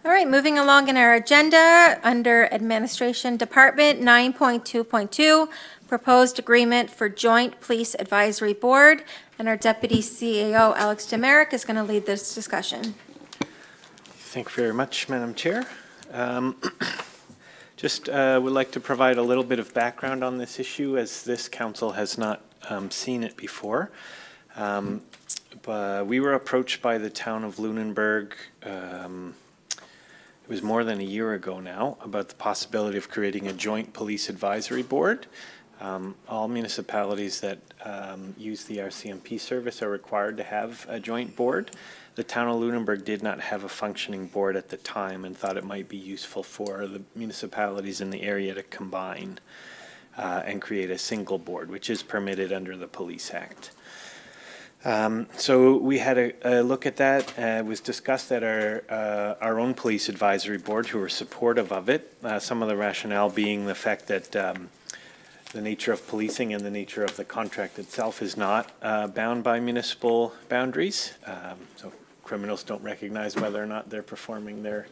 All right, moving along in our agenda, under Administration Department, 9.2.2, Proposed Agreement for Joint Police Advisory Board, and our Deputy CAO, Alex Demerick, is going to lead this discussion. Thank you very much, Madam Chair. Just would like to provide a little bit of background on this issue, as this council has not seen it before. But we were approached by the town of Lunenburg, it was more than a year ago now, about the possibility of creating a joint police advisory board. All municipalities that use the RCMP service are required to have a joint board. The town of Lunenburg did not have a functioning board at the time and thought it might be useful for the municipalities in the area to combine and create a single board, which is permitted under the Police Act. So we had a look at that. It was discussed at our own police advisory board, who were supportive of it. Some of the rationale being the fact that the nature of policing and the nature of the contract itself is not bound by municipal boundaries. So criminals don't recognize whether or not they're performing their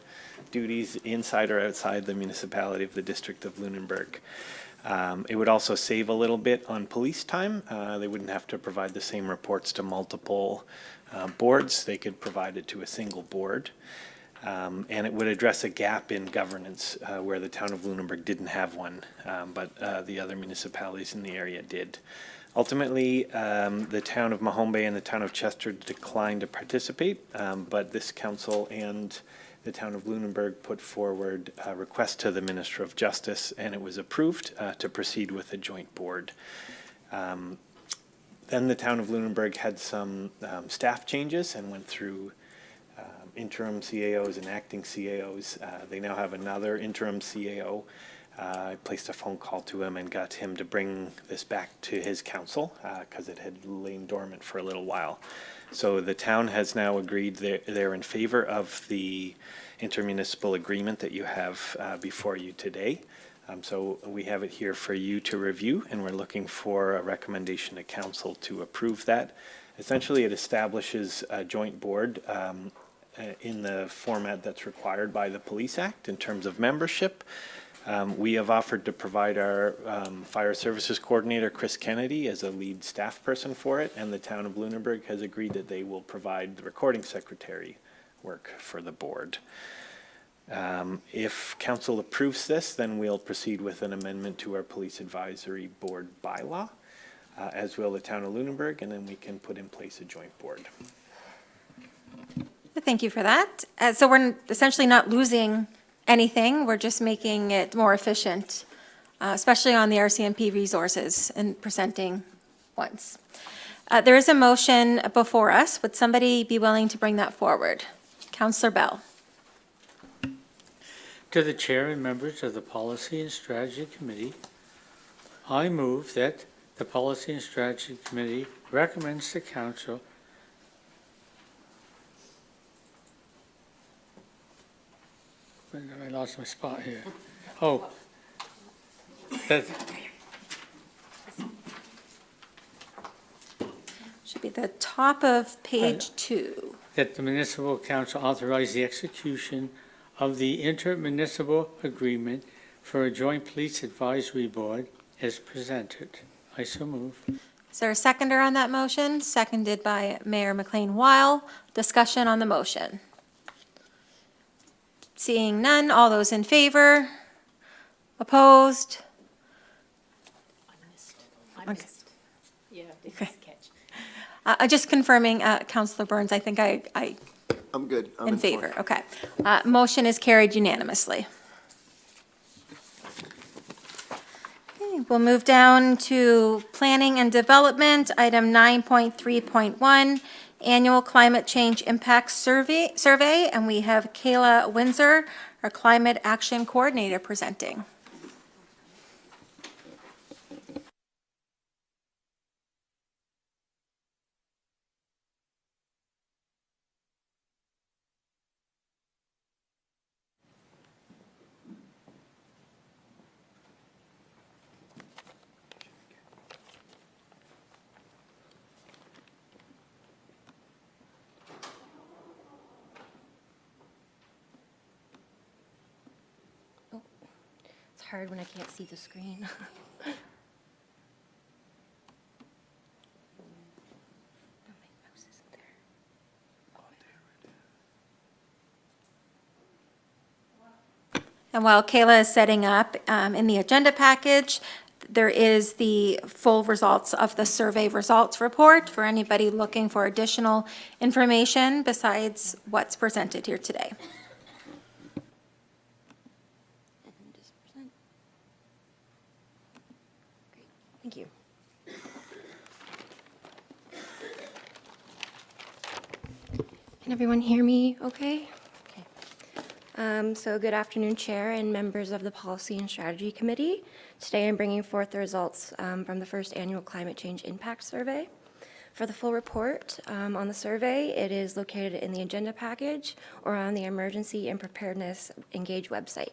duties inside or outside the municipality of the District of Lunenburg. It would also save a little bit on police time. They wouldn't have to provide the same reports to multiple boards. They could provide it to a single board. And it would address a gap in governance where the town of Lunenburg didn't have one, but the other municipalities in the area did. Ultimately, the town of Mahone Bay and the town of Chester declined to participate, but this council and the town of Lunenburg put forward a request to the Minister of Justice, and it was approved to proceed with a joint board. Then the town of Lunenburg had some staff changes and went through interim CAOs and acting CAOs. They now have another interim CAO. I placed a phone call to him and got him to bring this back to his council because it had lain dormant for a little while. So the town has now agreed they're in favor of the intermunicipal agreement that you have before you today. So we have it here for you to review, and we're looking for a recommendation to council to approve that. Essentially, it establishes a joint board in the format that's required by the Police Act in terms of membership. We have offered to provide our fire services coordinator, Chris Kennedy, as a lead staff person for it, and the town of Lunenburg has agreed that they will provide the recording secretary work for the board. If council approves this, then we'll proceed with an amendment to our police advisory board bylaw, as will the town of Lunenburg, and then we can put in place a joint board. Thank you for that. So we're essentially not losing anything. We're just making it more efficient, especially on the RCMP resources and presenting once. There is a motion before us. Would somebody be willing to bring that forward? Councillor Bell. To the chair and members of the Policy and Strategy Committee, I move that the Policy and Strategy Committee recommends to Council I lost my spot here. Oh, that Should be the top of page 2. That the Municipal Council authorize the execution of the intermunicipal agreement for a joint police advisory board as presented. I so move. Is there a seconder on that motion? Seconded by Mayor McLean-Weil. Discussion on the motion. Seeing none, all those in favor? Opposed? I missed. Yeah, I didn't catch. Just confirming, Councillor Burns, I think I'm good. I'm in favor. Okay. Motion is carried unanimously. Okay, we'll move down to Planning and Development, item 9.3.1. Annual Climate Change Impact Survey, and we have Kayla Windsor, our Climate Action Coordinator, presenting. hard when I can't see the screen. Oh, my mouse isn't there. And while Kayla is setting up, in the agenda package, there is the full results of the survey results report for anybody looking for additional information besides what's presented here today. And just present. Great, thank you. Can everyone hear me okay? Okay. So good afternoon, Chair and members of the Policy and Strategy Committee. Today I'm bringing forth the results from the first annual Climate Change Impact Survey. For the full report on the survey, it is located in the agenda package or on the Emergency and Preparedness Engage website.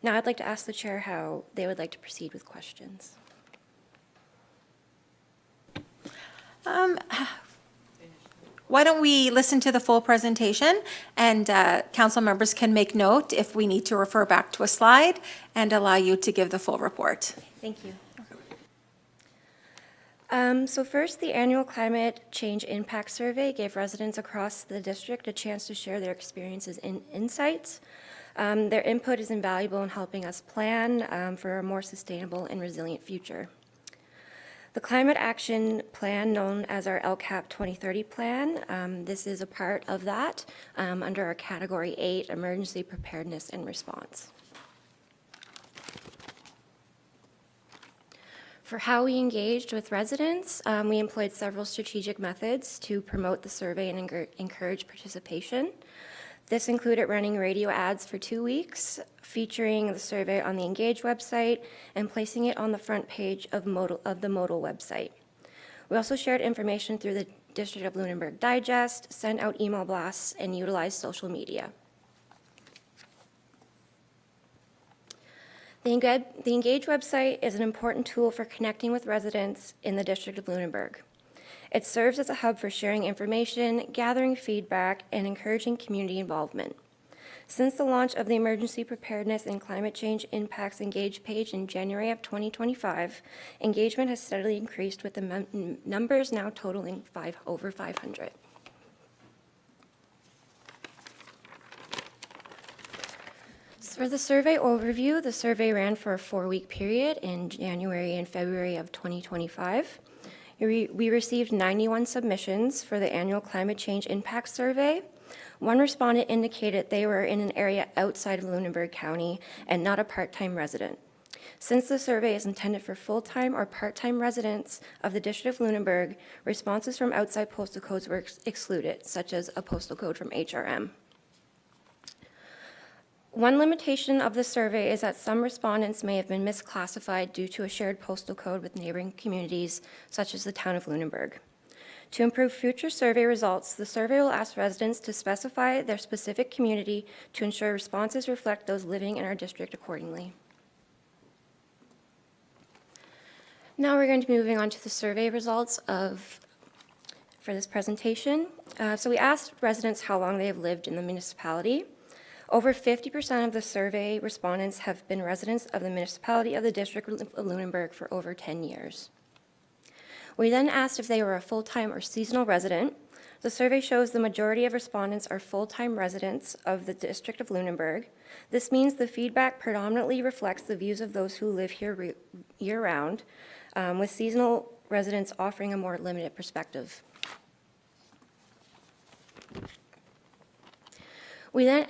Now I'd like to ask the Chair how they would like to proceed with questions. Why don't we listen to the full presentation, and council members can make note if we need to refer back to a slide and allow you to give the full report. Thank you. So first, the annual Climate Change Impact Survey gave residents across the district a chance to share their experiences and insights. Their input is invaluable in helping us plan for a more sustainable and resilient future. The Climate Action Plan, known as our LCAP 2030 Plan, this is a part of that under our Category 8, Emergency Preparedness and Response. For how we engaged with residents, we employed several strategic methods to promote the survey and encourage participation. This included running radio ads for 2 weeks, featuring the survey on the Engage website, and placing it on the front page of the Modal website. We also shared information through the District of Lunenburg Digest, sent out email blasts, and utilized social media. The Engage website is an important tool for connecting with residents in the District of Lunenburg. It serves as a hub for sharing information, gathering feedback, and encouraging community involvement. Since the launch of the Emergency Preparedness and Climate Change Impacts Engage page in January of 2025, engagement has steadily increased, with the numbers now totaling over 500. For the survey overview, the survey ran for a 4-week period in January and February of 2025. We received 91 submissions for the annual Climate Change Impact Survey. One respondent indicated they were in an area outside of Lunenburg County and not a part-time resident. Since the survey is intended for full-time or part-time residents of the District of Lunenburg, responses from outside postal codes were excluded, such as a postal code from HRM. One limitation of the survey is that some respondents may have been misclassified due to a shared postal code with neighboring communities, such as the town of Lunenburg. To improve future survey results, the survey will ask residents to specify their specific community to ensure responses reflect those living in our district accordingly. Now we're going to be moving on to the survey results for this presentation. So we asked residents how long they have lived in the municipality. Over 50% of the survey respondents have been residents of the municipality of the District of Lunenburg for over 10 years. We then asked if they were a full-time or seasonal resident. The survey shows the majority of respondents are full-time residents of the District of Lunenburg. This means the feedback predominantly reflects the views of those who live here year-round, with seasonal residents offering a more limited perspective. We then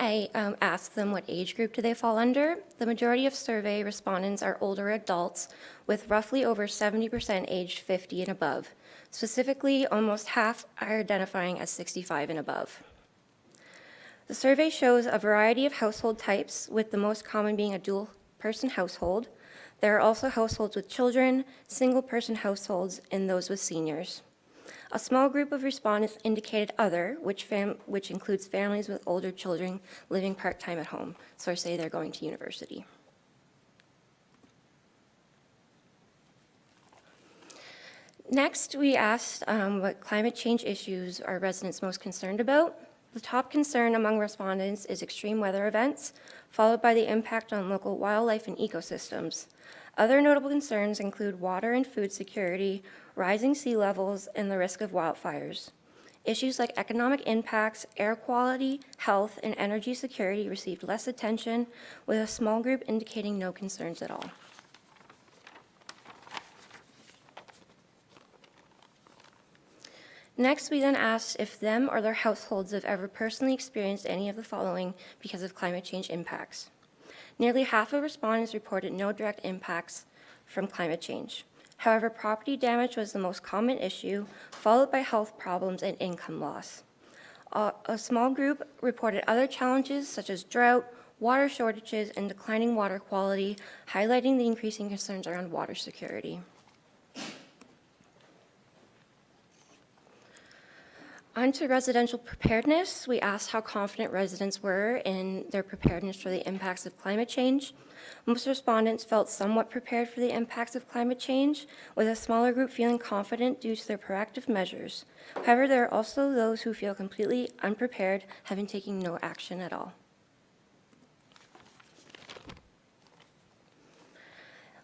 asked them what age group do they fall under. The majority of survey respondents are older adults, with roughly over 70% aged 50 and above. Specifically, almost half are identifying as 65 and above. The survey shows a variety of household types, with the most common being a dual-person household. There are also households with children, single-person households, and those with seniors. A small group of respondents indicated other, which includes families with older children living part-time at home, so say they're going to university. Next, we asked what climate change issues are residents most concerned about. The top concern among respondents is extreme weather events, followed by the impact on local wildlife and ecosystems. Other notable concerns include water and food security, rising sea levels, and the risk of wildfires. Issues like economic impacts, air quality, health, and energy security received less attention, with a small group indicating no concerns at all. Next, we then asked if them or their households have ever personally experienced any of the following because of climate change impacts. Nearly half of respondents reported no direct impacts from climate change. However, property damage was the most common issue, followed by health problems and income loss. A small group reported other challenges such as drought, water shortages, and declining water quality, highlighting the increasing concerns around water security. On to residential preparedness, we asked how confident residents were in their preparedness for the impacts of climate change. Most respondents felt somewhat prepared for the impacts of climate change, with a smaller group feeling confident due to their proactive measures. However, there are also those who feel completely unprepared, having taken no action at all.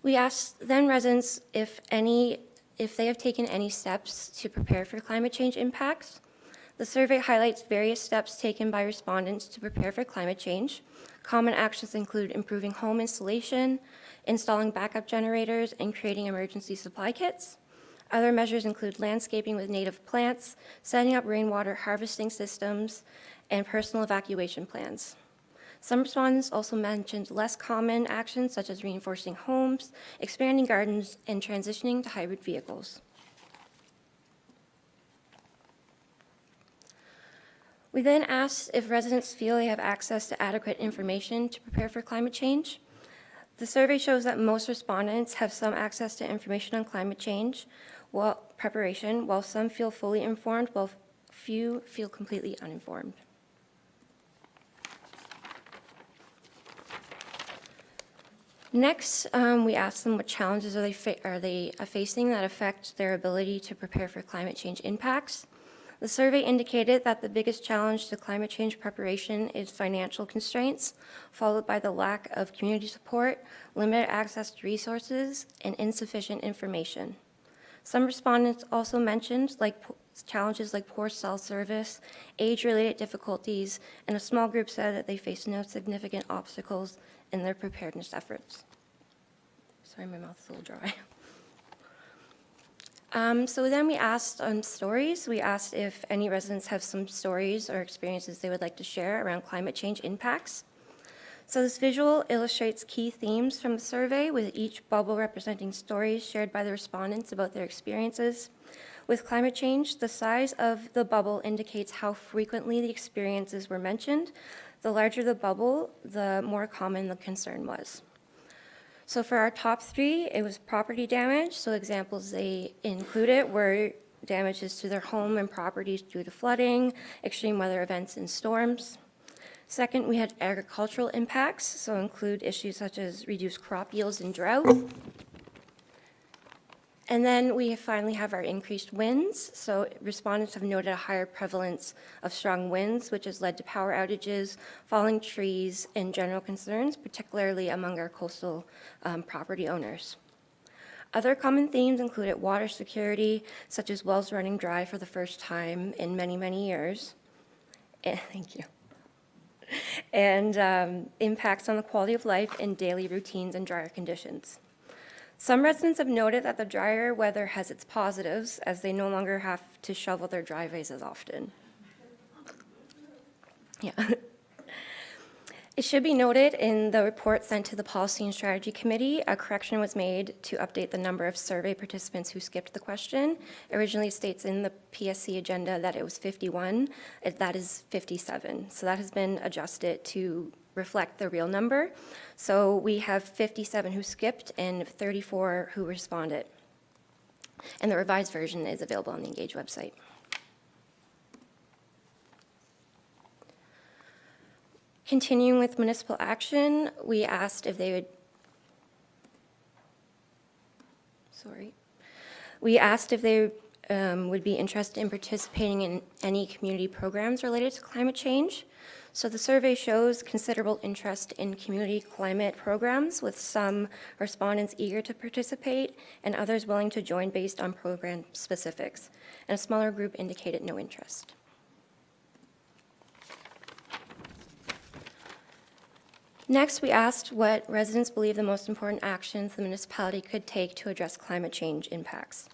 We asked then residents if they have taken any steps to prepare for climate change impacts. The survey highlights various steps taken by respondents to prepare for climate change. Common actions include improving home insulation, installing backup generators, and creating emergency supply kits. Other measures include landscaping with native plants, setting up rainwater harvesting systems, and personal evacuation plans. Some respondents also mentioned less common actions such as reinforcing homes, expanding gardens, and transitioning to hybrid vehicles. We then asked if residents feel they have access to adequate information to prepare for climate change. The survey shows that most respondents have some access to information on climate change preparation, while some feel fully informed, while few feel completely uninformed. Next, we asked them what challenges are they facing that affect their ability to prepare for climate change impacts. The survey indicated that the biggest challenge to climate change preparation is financial constraints, followed by the lack of community support, limited access to resources, and insufficient information. Some respondents also mentioned challenges like poor cell service, age-related difficulties, and a small group said that they face no significant obstacles in their preparedness efforts. Sorry, my mouth is a little dry. So then we asked on stories. We asked if any residents have some stories or experiences they would like to share around climate change impacts. So this visual illustrates key themes from the survey, with each bubble representing stories shared by the respondents about their experiences with climate change. The size of the bubble indicates how frequently the experiences were mentioned. The larger the bubble, the more common the concern was. So for our top three, it was property damage. So examples they included were damages to their home and properties due to flooding, extreme weather events, and storms. Second, we had agricultural impacts, so include issues such as reduced crop yields and drought. And then we finally have our increased winds. So respondents have noted a higher prevalence of strong winds, which has led to power outages, falling trees, and general concerns, particularly among our coastal property owners. Other common themes included water security, such as wells running dry for the first time in many, many years. Thank you. And impacts on the quality of life and daily routines and drier conditions. Some residents have noted that the drier weather has its positives, as they no longer have to shovel their driveways as often. Yeah. It should be noted in the report sent to the Policy and Strategy Committee, a correction was made to update the number of survey participants who skipped the question. Originally it states in the PSC agenda that it was 51, that is 57. So that has been adjusted to reflect the real number. So we have 57 who skipped and 34 who responded. And the revised version is available on the Engage website. Continuing with municipal action, we asked if they would, we asked if they would be interested in participating in any community programs related to climate change. So the survey shows considerable interest in community climate programs, with some respondents eager to participate and others willing to join based on program specifics. And a smaller group indicated no interest. Next, we asked what residents believe the most important actions the municipality could take to address climate change impacts.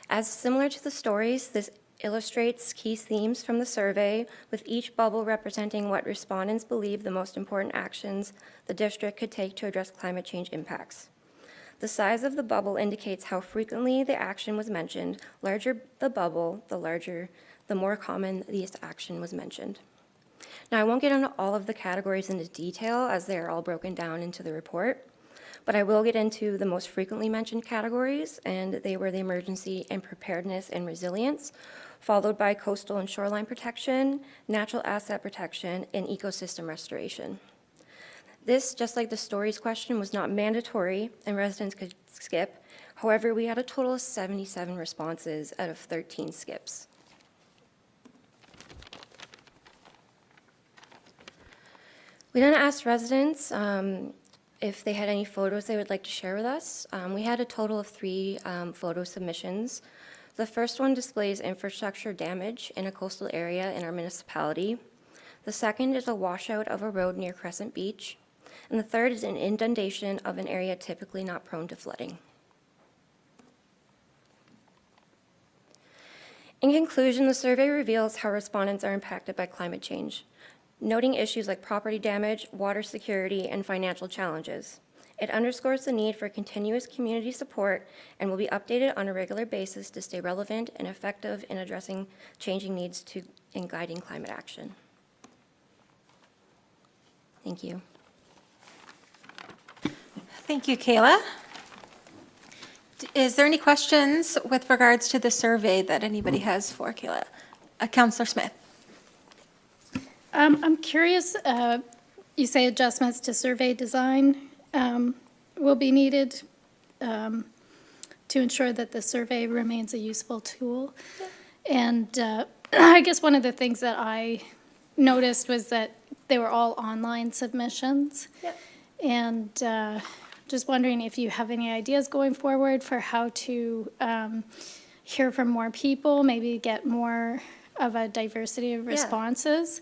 As similar to the stories, this illustrates key themes from the survey, with each bubble representing what respondents believe the most important actions the district could take to address climate change impacts. The size of the bubble indicates how frequently the action was mentioned. Larger the bubble, the more common this action was mentioned. Now, I won't get into all of the categories into detail, as they are all broken down into the report, but I will get into the most frequently mentioned categories, and they were the emergency and preparedness and resilience, followed by coastal and shoreline protection, natural asset protection, and ecosystem restoration. This, just like the stories question, was not mandatory and residents could skip. However, we had a total of 77 responses out of 13 skips. We then asked residents if they had any photos they would like to share with us. We had a total of 3 photo submissions. The first one displays infrastructure damage in a coastal area in our municipality. The second is a washout of a road near Crescent Beach. And the third is an inundation of an area typically not prone to flooding. In conclusion, the survey reveals how respondents are impacted by climate change, noting issues like property damage, water security, and financial challenges. It underscores the need for continuous community support and will be updated on a regular basis to stay relevant and effective in addressing changing needs and guiding climate action. Thank you. Thank you, Kayla. Is there any questions with regards to the survey that anybody has for Kayla? Councillor Smith. I'm curious, you say adjustments to survey design will be needed to ensure that the survey remains a useful tool. And I guess one of the things that I noticed was that they were all online submissions. Yep. And just wondering if you have any ideas going forward for how to hear from more people, maybe get more of a diversity of responses.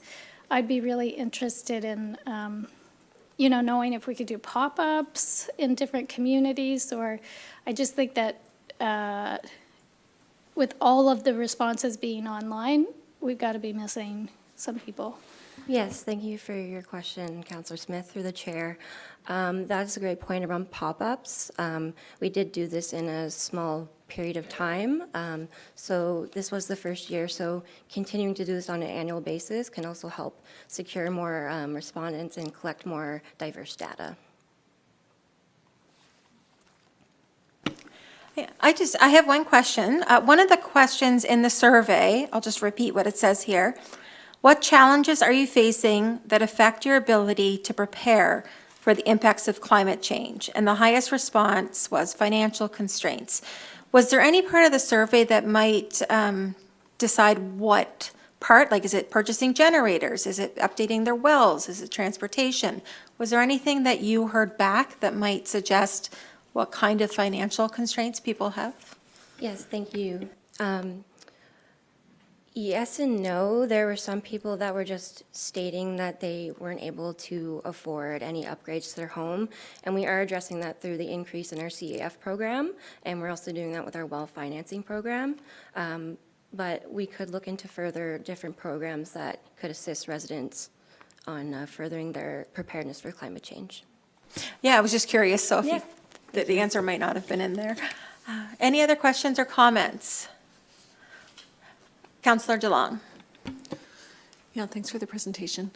I'd be really interested in, knowing if we could do pop-ups in different communities, or I just think that with all of the responses being online, we've got to be missing some people. Yes, thank you for your question, Councillor Smith, through the chair. That's a great point around pop-ups. We did do this in a small period of time. So this was the first year, so continuing to do this on an annual basis can also help secure more respondents and collect more diverse data. Yeah, I have one question. One of the questions in the survey, I'll just repeat what it says here. What challenges are you facing that affect your ability to prepare for the impacts of climate change? And the highest response was financial constraints. Was there any part of the survey that might decide what part? Like, is it purchasing generators? Is it updating their wells? Is it transportation? Was there anything that you heard back that might suggest what kind of financial constraints people have? Yes, thank you. Yes and no. There were some people that were just stating that they weren't able to afford any upgrades to their home, and we are addressing that through the increase in our CEF program, and we're also doing that with our well financing program. But we could look into further different programs that could assist residents on furthering their preparedness for climate change. Yeah, I was just curious, so if the answer might not have been in there. Any other questions or comments? Councillor DeLong. Yeah, thanks for the presentation.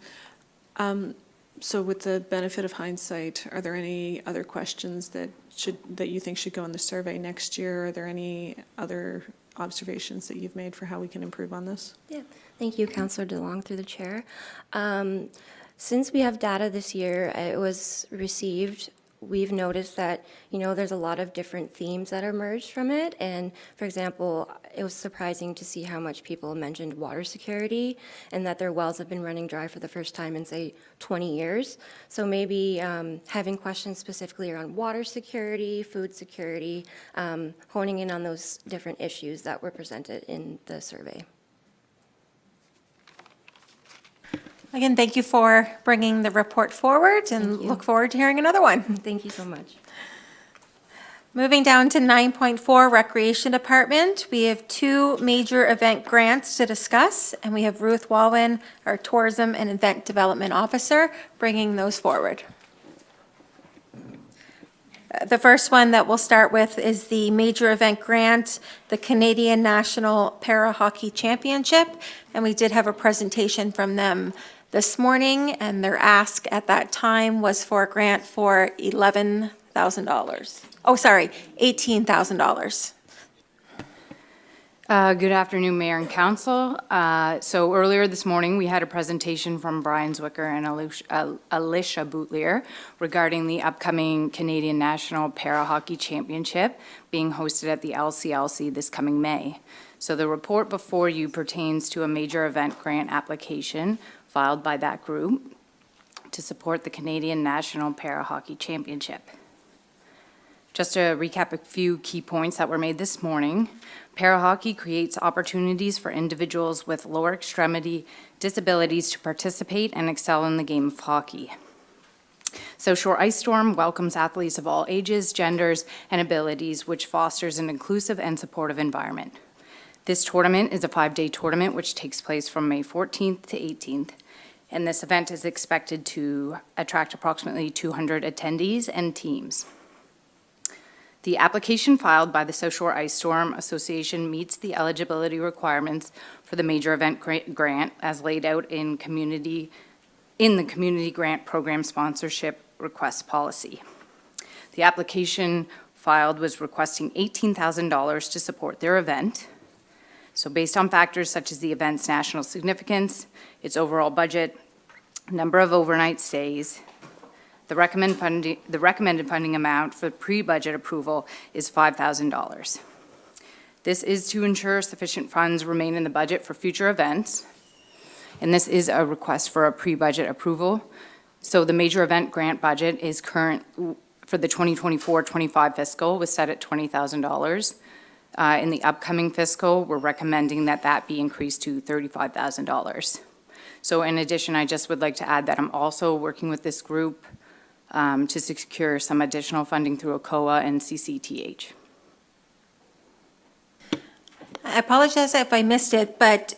So with the benefit of hindsight, are there any other questions that you think should go in the survey next year? Are there any other observations that you've made for how we can improve on this? Yeah, thank you, Councillor DeLong, through the chair. Since we have data this year, it was received we've noticed that, there's a lot of different themes that emerged from it. And for example, it was surprising to see how much people mentioned water security and that their wells have been running dry for the first time in, say, 20 years. So maybe having questions specifically around water security, food security, honing in on those different issues that were presented in the survey. Again, thank you for bringing the report forward, and Thank you. look forward to hearing another one. Thank you so much. Moving down to 9.4 Recreation Department, we have 2 major event grants to discuss, and we have Ruth Walwyn, our Tourism and Event Development Officer, bringing those forward. The first one that we'll start with is the major event grant, the Canadian National Para Hockey Championship, and we did have a presentation from them this morning, and their ask at that time was for a grant for $11,000. Oh, sorry, $18,000. Good afternoon, Mayor and Council. So earlier this morning, we had a presentation from Brian Zwicker and Alicia Boutlier regarding the upcoming Canadian National Para Hockey Championship being hosted at the LCLC this coming May. So the report before you pertains to a major event grant application filed by that group to support the Canadian National Para Hockey Championship. Just to recap a few key points that were made this morning, para-hockey creates opportunities for individuals with lower extremity disabilities to participate and excel in the game of hockey. South Shore Ice Storm welcomes athletes of all ages, genders, and abilities, which fosters an inclusive and supportive environment. This tournament is a 5-day tournament which takes place from May 14th to 18th, and this event is expected to attract approximately 200 attendees and teams. The application filed by the South Shore Ice Storm Association meets the eligibility requirements for the major event grant as laid out in the Community Grant Program Sponsorship Request Policy. The application filed was requesting $18,000 to support their event. So based on factors such as the event's national significance, its overall budget, number of overnight stays, the recommended funding amount for pre-budget approval is $5,000. This is to ensure sufficient funds remain in the budget for future events, and this is a request for a pre-budget approval. So the major event grant budget is current for the 2024-25 fiscal was set at $20,000. In the upcoming fiscal, we're recommending that that be increased to $35,000. So in addition, I just would like to add that I'm also working with this group to secure some additional funding through ACOA and CCTH. I apologize if I missed it, but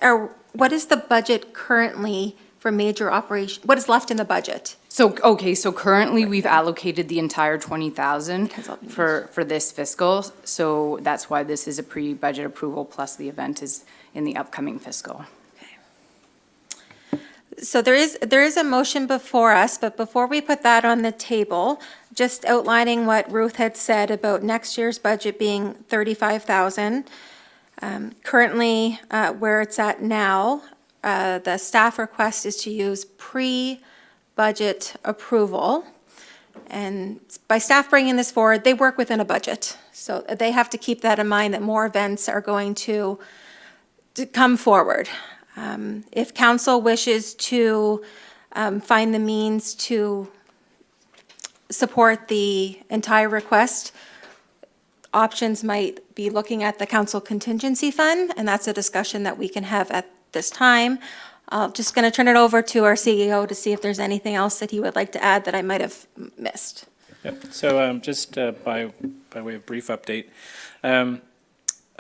what is the budget currently for major operation? What is left in the budget? So, okay, so currently we've allocated the entire $20,000 for this fiscal. So that's why this is a pre-budget approval plus the event is in the upcoming fiscal. So there is a motion before us, but before we put that on the table, just outlining what Ruth had said about next year's budget being $35,000. Currently, where it's at now, the staff request is to use pre-budget approval. And by staff bringing this forward, they work within a budget. So they have to keep that in mind, that more events are going to come forward. If council wishes to find the means to support the entire request, options might be looking at the council contingency fund, and that's a discussion that we can have at this time. I'm just going to turn it over to our CEO to see if there's anything else that he would like to add that I might have missed. Yep. So just by way of brief update,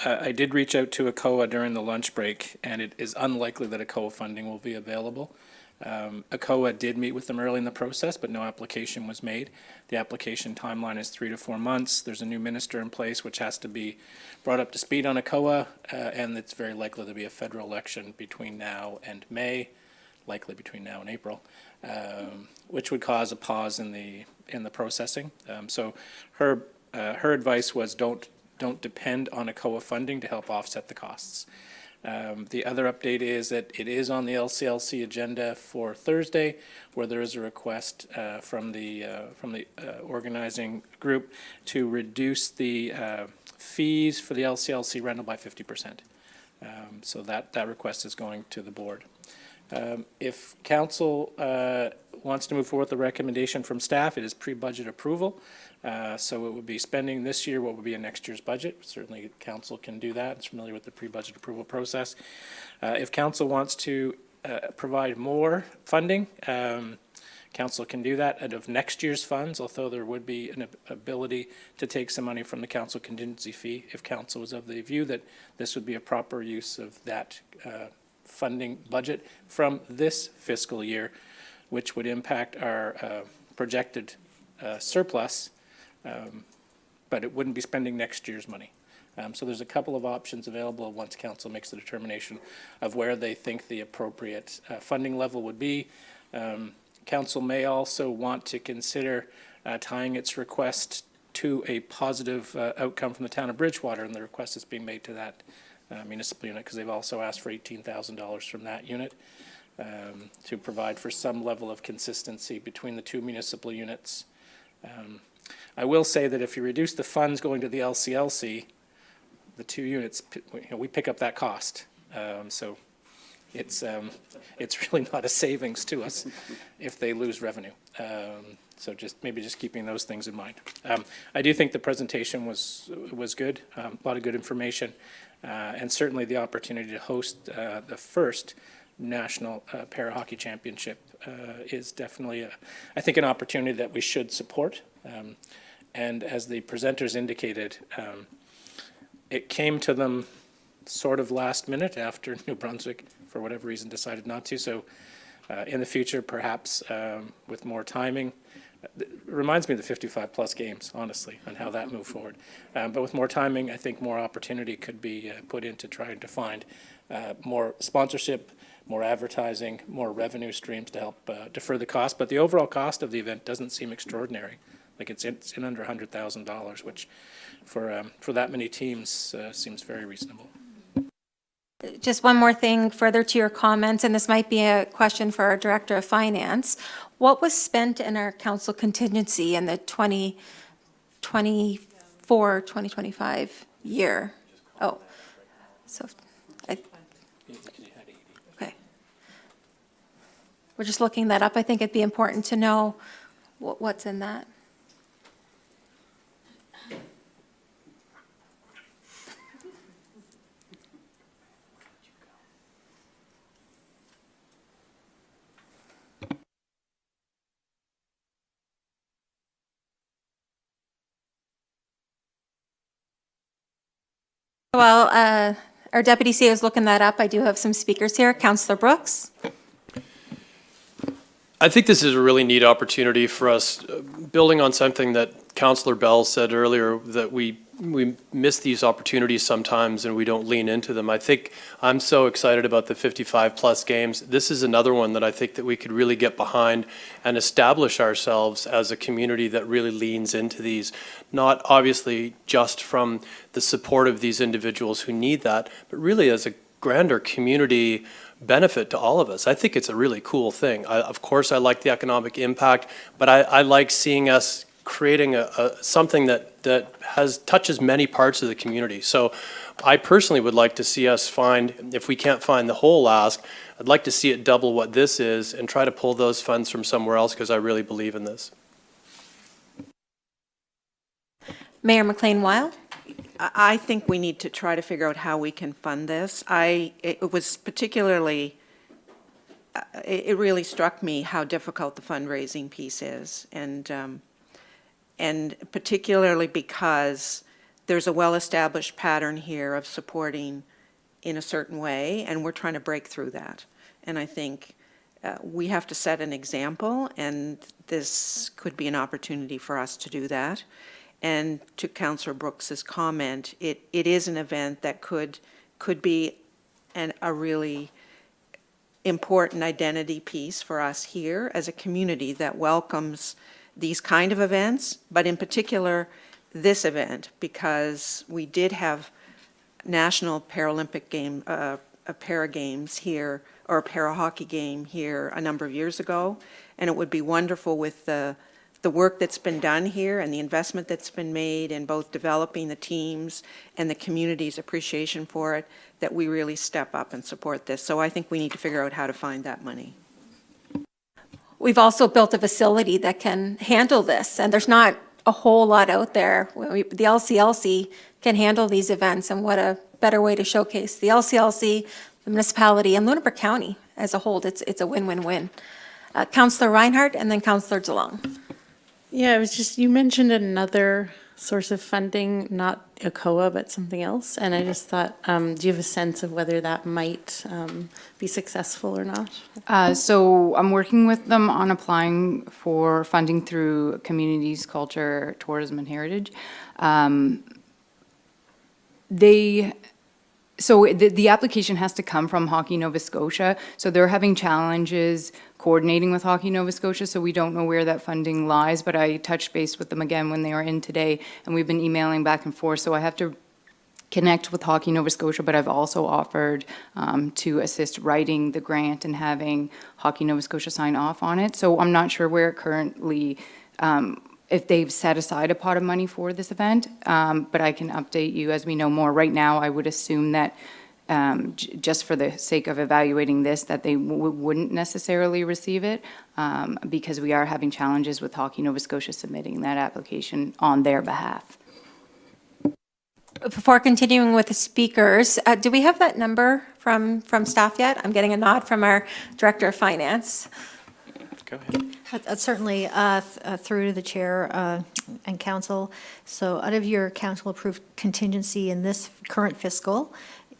I did reach out to ACOA during the lunch break, and it is unlikely that ACOA funding will be available. ACOA did meet with them early in the process, but no application was made. The application timeline is 3 to 4 months. There's a new minister in place, which has to be brought up to speed on ACOA, and it's very likely to be a federal election between now and May, likely between now and April, which would cause a pause in the processing. So her advice was don't depend on ACOA funding to help offset the costs. The other update is that it is on the LCLC agenda for Thursday, where there is a request from the organizing group to reduce the fees for the LCLC rental by 50%. So that request is going to the board. If council wants to move forward with the recommendation from staff, it is pre-budget approval. So it would be spending this year what would be in next year's budget. Certainly council can do that. It's familiar with the pre-budget approval process. If council wants to provide more funding, council can do that out of next year's funds, although there would be an ability to take some money from the council contingency fee if council was of the view that this would be a proper use of that funding budget from this fiscal year, which would impact our projected surplus, but it wouldn't be spending next year's money. So there's a couple of options available once council makes the determination of where they think the appropriate funding level would be. Council may also want to consider tying its request to a positive outcome from the town of Bridgewater, and the request is being made to that municipal unit, because they've also asked for $18,000 from that unit to provide for some level of consistency between the two municipal units. I will say that if you reduce the funds going to the LCLC, the two units, we pick up that cost. So it's really not a savings to us if they lose revenue. So maybe just keeping those things in mind. I do think the presentation was good, a lot of good information, and certainly the opportunity to host the first National Para Hockey Championship is definitely, I think, an opportunity that we should support. And as the presenters indicated, it came to them sort of last minute after New Brunswick, for whatever reason, decided not to. So in the future, perhaps with more timing, it reminds me of the 55-plus games, honestly, and how that moved forward. But with more timing, I think more opportunity could be put into trying to find more sponsorship, more advertising, more revenue streams to help defer the cost. But the overall cost of the event doesn't seem extraordinary. Like it's in under $100,000, which for that many teams seems very reasonable. Just one more thing further to your comments, and this might be a question for our Director of Finance. What was spent in our council contingency in the 2024-2025 year? Oh, so, okay. We're just looking that up. I think it'd be important to know what's in that. Well, our Deputy CEO is looking that up. I do have some speakers here. Councillor Brooks. I think this is a really neat opportunity for us, building on something that Councillor Bell said earlier, that we miss these opportunities sometimes and we don't lean into them. I think I'm so excited about the 55-plus games. This is another one that I think that we could really get behind and establish ourselves as a community that really leans into these, not obviously just from the support of these individuals who need that, but really as a grander community benefit to all of us. I think it's a really cool thing. Of course, I like the economic impact, but I like seeing us creating something that touches many parts of the community. So I personally would like to see us find, if we can't find the whole ask, I'd like to see it double what this is and try to pull those funds from somewhere else, because I really believe in this. Mayor McLean-Weil. I think we need to try to figure out how we can fund this. It was particularly, it really struck me how difficult the fundraising piece is, and particularly because there's a well-established pattern here of supporting in a certain way, and we're trying to break through that. And I think we have to set an example, and this could be an opportunity for us to do that. And to Councillor Brooks's comment, it is an event that could be a really important identity piece for us here as a community that welcomes these kind of events, but in particular this event, because we did have National Paralympic a para games here, or a para hockey game here a number of years ago, and it would be wonderful with the work that's been done here and the investment that's been made in both developing the teams and the community's appreciation for it, that we really step up and support this. So I think we need to figure out how to find that money. We've also built a facility that can handle this, and there's not a whole lot out there. The LCLC can handle these events, and what a better way to showcase the LCLC, the municipality, and Lunenburg County as a whole. It's a win-win-win. Councillor Reinhardt and then Councillor DeLong. Yeah, it was just, you mentioned another source of funding, not ACOA, but something else. And I just thought, do you have a sense of whether that might be successful or not? So I'm working with them on applying for funding through Communities, Culture, Tourism, and Heritage. So the application has to come from Hockey Nova Scotia. So they're having challenges coordinating with Hockey Nova Scotia, so we don't know where that funding lies, but I touched base with them again when they were in today, and we've been emailing back and forth, so I have to connect with Hockey Nova Scotia, but I've also offered to assist writing the grant and having Hockey Nova Scotia sign off on it. So I'm not sure where it currently, if they've set aside a pot of money for this event, but I can update you as we know more. Right now, I would assume that just for the sake of evaluating this, that they wouldn't necessarily receive it because we are having challenges with Hockey Nova Scotia submitting that application on their behalf. Before continuing with the speakers, do we have that number from staff yet? I'm getting a nod from our Director of Finance. Go ahead. Certainly through to the chair and council. So out of your council-approved contingency in this current fiscal,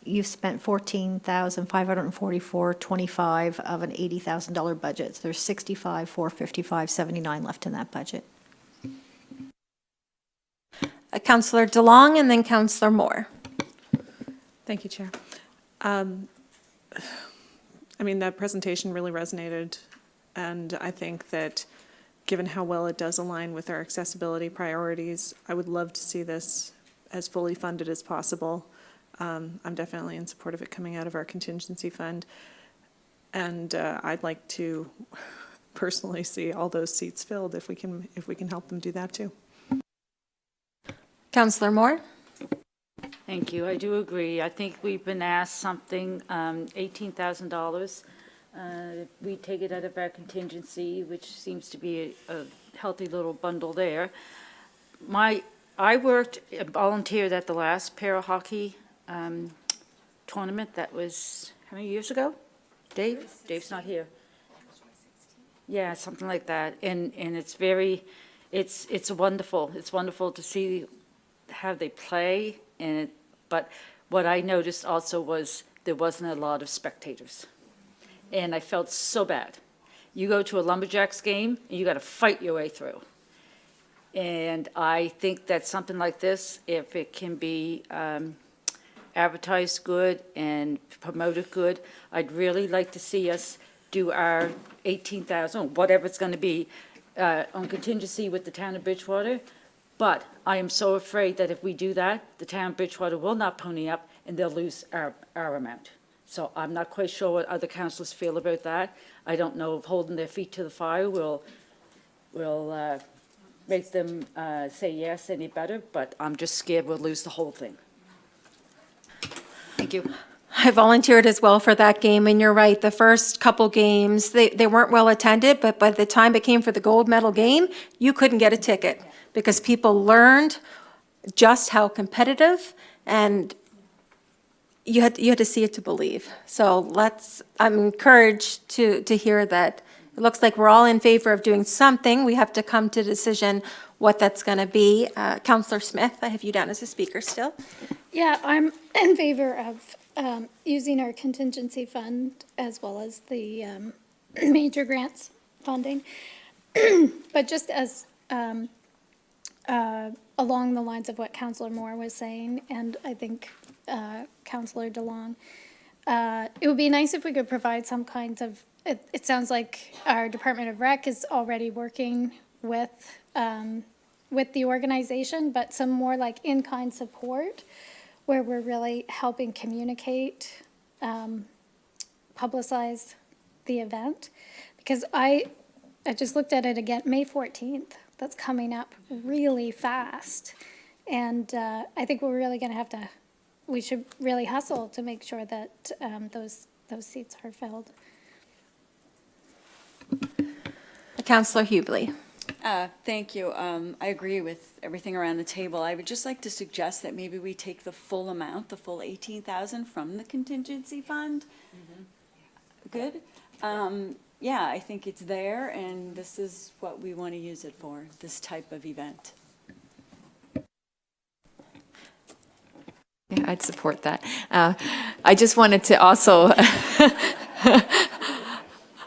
you've spent $14,544.25 of an $80,000 budget. So there's $65,455.79 left in that budget. Councillor DeLong and then Councillor Moore. Thank you, Chair. I mean, that presentation really resonated, and I think that given how well it does align with our accessibility priorities, I would love to see this as fully funded as possible. I'm definitely in support of it coming out of our contingency fund, and I'd like to personally see all those seats filled if we can help them do that too. Councillor Moore. Thank you. I do agree. I think we've been asked something, $18,000. We take it out of our contingency, which seems to be a healthy little bundle there. I volunteered at the last para hockey tournament. That was how many years ago? Dave? Dave's not here. Yeah, something like that. And it's very, it's wonderful. It's wonderful to see how they play, but what I noticed also was there wasn't a lot of spectators, and I felt so bad. You go to a Lumberjacks game and you got to fight your way through, and I think that something like this, if it can be advertised good and promoted good, I'd really like to see us do our 18,000, whatever it's going to be, on contingency with the town of Bridgewater. But I am so afraid that if we do that, the town of Bridgewater will not pony up and they'll lose our amount. So I'm not quite sure what other councillors feel about that. I don't know if holding their feet to the fire will make them say yes any better, but I'm just scared we'll lose the whole thing. Thank you. I volunteered as well for that game, and you're right, the first couple games, they weren't well attended, but by the time it came for the gold medal game, you couldn't get a ticket because people learned just how competitive, and you had to see it to believe. So I'm encouraged to hear that it looks like we're all in favor of doing something. We have to come to a decision what that's going to be. Councillor Smith, I have you down as a speaker still. Yeah, I'm in favor of using our contingency fund as well as the major grants funding. But just as along the lines of what Councillor Moore was saying, and I think Councillor DeLong, it would be nice if we could provide some kinds of, it sounds like our Department of Rec is already working with the organization, but some more like in-kind support where we're really helping communicate publicize the event, because I just looked at it again, May 14th. That's coming up really fast. And I think we're really going to we should really hustle to make sure that those seats are filled. Councillor Hubley. Thank you. I agree with everything around the table. I would just like to suggest that maybe we take the full amount, the full 18,000 from the contingency fund. Good. Yeah, I think it's there, and this is what we want to use it for, this type of event. Yeah, I'd support that. I just wanted to also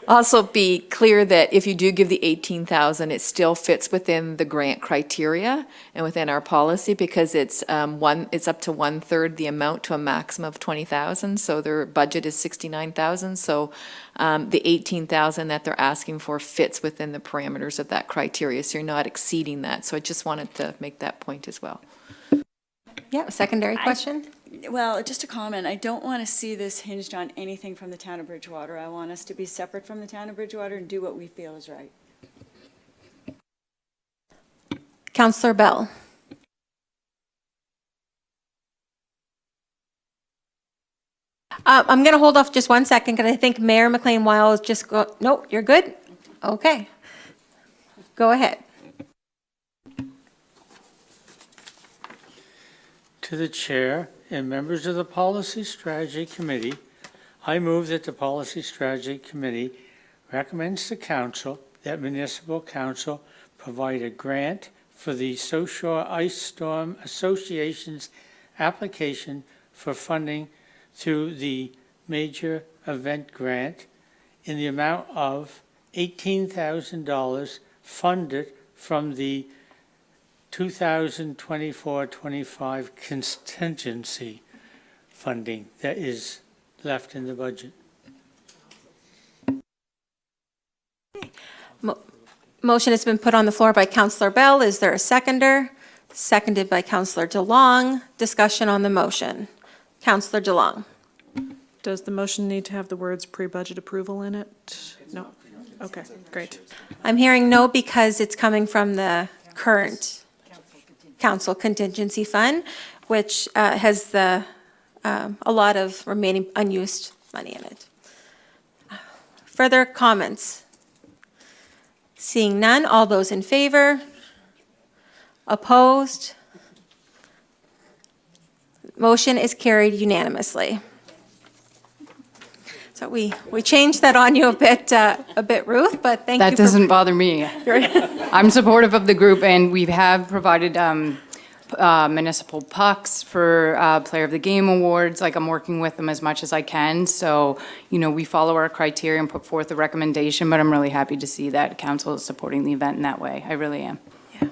also be clear that if you do give the 18,000, it still fits within the grant criteria and within our policy, because it's it's up to 1/3 the amount to a maximum of 20,000. So their budget is 69,000. So the 18,000 that they're asking for fits within the parameters of that criteria. So you're not exceeding that. So I just wanted to make that point as well. Yeah, secondary question? Well, just a comment. I don't want to see this hinged on anything from the town of Bridgewater. I want us to be separate from the town of Bridgewater and do what we feel is right. Councillor Bell. I'm going to hold off just 1 second because I think Mayor McLean-Weil is just nope, you're good? Okay. Go ahead. To the chair and members of the Policy Strategy Committee, I move that the Policy Strategy Committee recommends to Council that Municipal Council provide a grant for the South Shore Ice Storm Association's application for funding through the Major Event Grant in the amount of $18,000 funded from the 2024-25 contingency funding that is left in the budget. Motion has been put on the floor by Councillor Bell. Is there a seconder? Seconded by Councillor DeLong. Discussion on the motion. Councillor DeLong. Does the motion need to have the words pre-budget approval in it? No? Okay, great. I'm hearing no because it's coming from the current council contingency fund, which has a lot of remaining unused money in it. Further comments? Seeing none, all those in favor? Opposed? Motion is carried unanimously. So we changed that on you a bit, Ruth, but thank you. That doesn't bother me. I'm supportive of the group, and we have provided municipal pucks for Player of the Game awards. Like, I'm working with them as much as I can. So, you know, we follow our criteria and put forth a recommendation, but I'm really happy to see that council is supporting the event in that way. I really am. Yeah.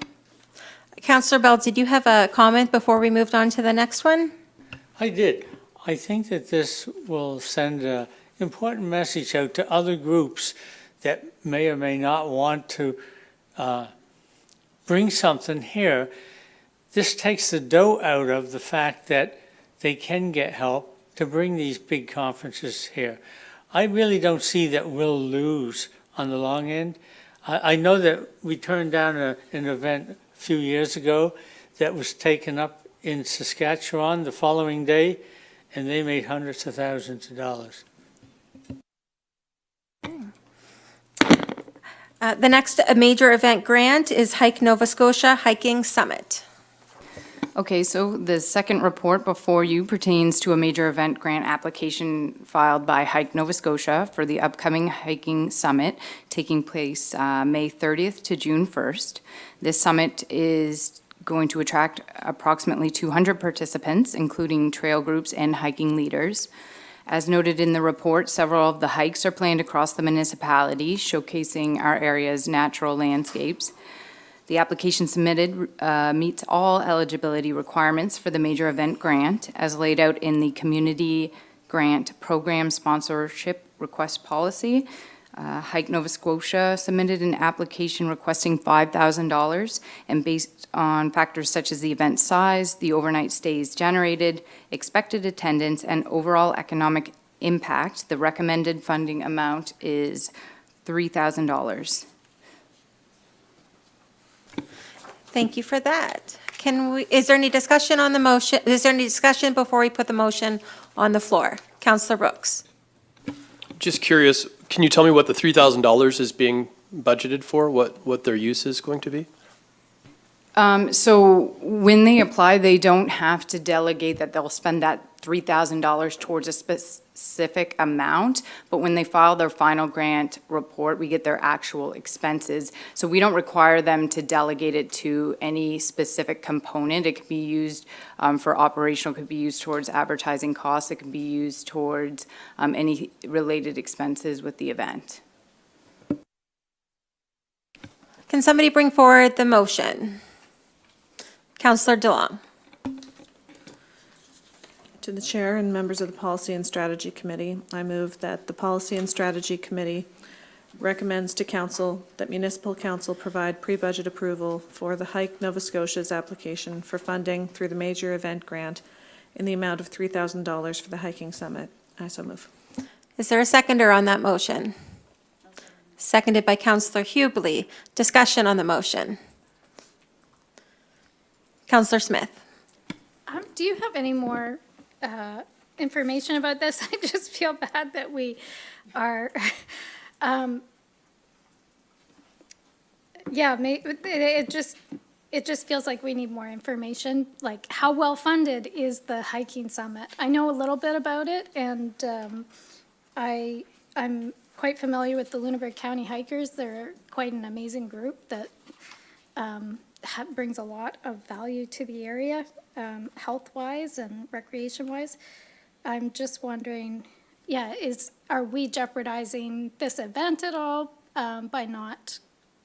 Councillor Bell, did you have a comment before we moved on to the next one? I did. I think that this will send an important message out to other groups that may or may not want to bring something here. This takes the dough out of the fact that they can get help to bring these big conferences here. I really don't see that we'll lose on the long end. I know that we turned down an event a few years ago that was taken up in Saskatchewan the following day, and they made hundreds of thousands of dollars. The next major event grant is Hike Nova Scotia Hiking Summit. Okay, so the second report before you pertains to a major event grant application filed by Hike Nova Scotia for the upcoming hiking summit taking place May 30th to June 1st. This summit is going to attract approximately 200 participants, including trail groups and hiking leaders. As noted in the report, several of the hikes are planned across the municipality, showcasing our area's natural landscapes. The application submitted meets all eligibility requirements for the major event grant as laid out in the Community Grant Program Sponsorship Request Policy. Hike Nova Scotia submitted an application requesting $5,000, and based on factors such as the event size, the overnight stays generated, expected attendance, and overall economic impact. The recommended funding amount is $3,000. Thank you for that. Is there any discussion on the motion? Is there any discussion before we put the motion on the floor? Councillor Brooks. Just curious, can you tell me what the $3,000 is being budgeted for? What their use is going to be? So when they apply, they don't have to delegate that they'll spend that $3,000 towards a specific amount, but when they file their final grant report, we get their actual expenses. So we don't require them to delegate it to any specific component. It can be used for operational, it could be used towards advertising costs, it can be used towards any related expenses with the event. Can somebody bring forward the motion? Councillor DeLong. To the Chair and members of the Policy and Strategy Committee, I move that the Policy and Strategy Committee recommends to Council that Municipal Council provide pre-budget approval for the Hike Nova Scotia's application for funding through the Major Event Grant in the amount of $3,000 for the hiking summit. I so move. Is there a seconder on that motion? Seconded by Councillor Hubley. Discussion on the motion. Councillor Smith. Do you have any more information about this? I just feel bad that we are, yeah, it just feels like we need more information. Like, how well funded is the hiking summit? I know a little bit about it, and I'm quite familiar with the Lunenburg County Hikers. They're quite an amazing group that brings a lot of value to the area, health-wise and recreation-wise. I'm just wondering, yeah, are we jeopardizing this event at all by not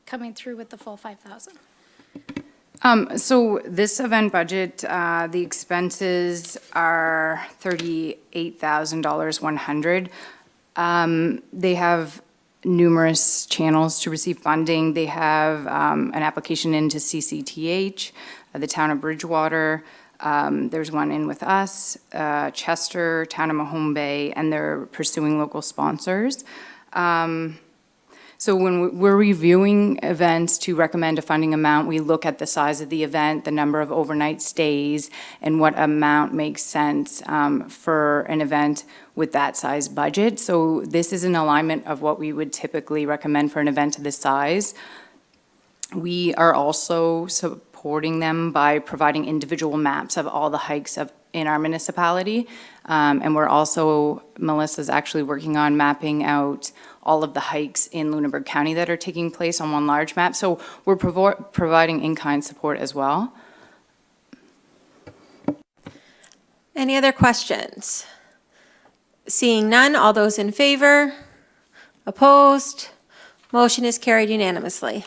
coming through with the full $5,000? So this event budget, the expenses are $38,100. They have numerous channels to receive funding. They have an application into CCTH, the town of Bridgewater. There's one in with us, Chester, town of Mahone Bay, and they're pursuing local sponsors. So when we're reviewing events to recommend a funding amount, we look at the size of the event, the number of overnight stays, and what amount makes sense for an event with that size budget. So this is an alignment of what we would typically recommend for an event of this size. We are also supporting them by providing individual maps of all the hikes in our municipality. And we're also, Melissa's actually working on mapping out all of the hikes in Lunenburg County that are taking place on one large map. So we're providing in-kind support as well. Any other questions? Seeing none, all those in favor? Opposed? Motion is carried unanimously.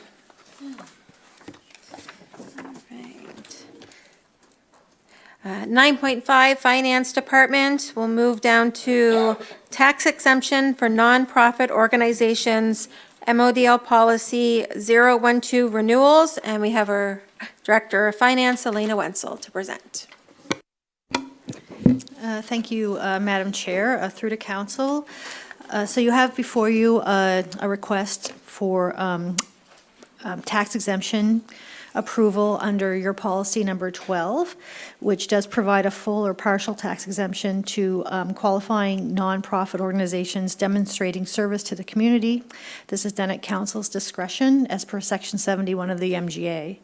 9.5, Finance Department. We'll move down to tax exemption for nonprofit organizations, MODL policy 012 renewals, and we have our Director of Finance, Elena Wenzel, to present. Thank you, Madam Chair, through to Council. So you have before you a request for tax exemption approval under your policy number 12, which does provide a full or partial tax exemption to qualifying nonprofit organizations demonstrating service to the community. This is done at Council's discretion as per Section 71 of the MGA.